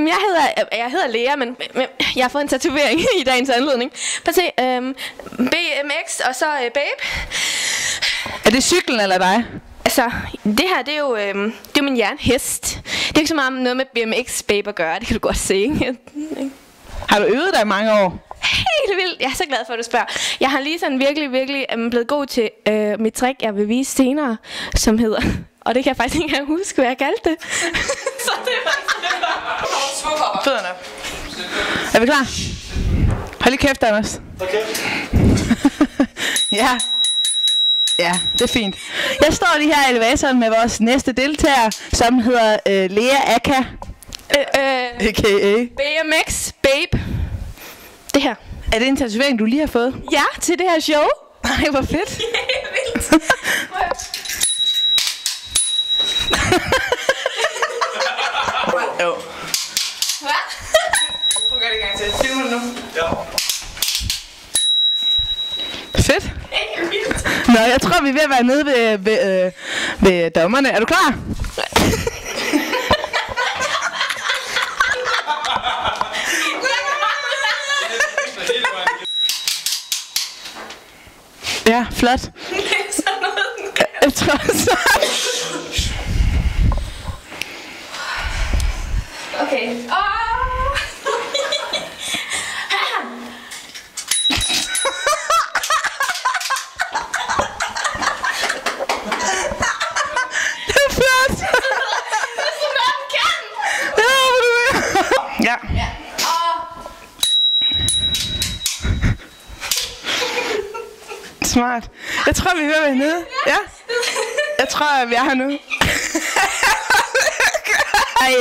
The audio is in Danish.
Jeg hedder Lea, men jeg har fået en tatovering i dagens anledning. Prøv at se, BMX og så Babe. Er det cyklen eller dig? Altså, det her, det er jo min jernhest. Det er ikke så meget noget med BMX Babe at gøre, det kan du godt se, ikke? Har du øvet dig i mange år? Helt vildt. Jeg er så glad for, at du spørger. Jeg har lige sådan virkelig blevet god til mit trick, jeg vil vise senere, som hedder... Og det kan jeg faktisk ikke engang huske, hvad jeg kaldte det. Så det var Fødderne. Er vi klar? Hold lige kæft, Anders. Okay. Ja. Ja, det er fint. Jeg står lige her i elevatoren med vores næste deltager, som hedder Lea Aka. A.k.a. BMX Babe. Det her. Er det en tatovering, du lige har fået? Ja, til det her show. Nej, hvor fedt. Vildt. Jo. Hvad? Prøv at gøre det en gang til. Filmer du nu? Ja. Fedt. Nå, jeg tror, vi er ved at være nede ved dommerne. Er du klar? Ja, flot. Jeg tror så. Okay. Ja. Smart. Jeg tror, vi er ved at være nede. Ja. Jeg tror, vi er her nu. Hej,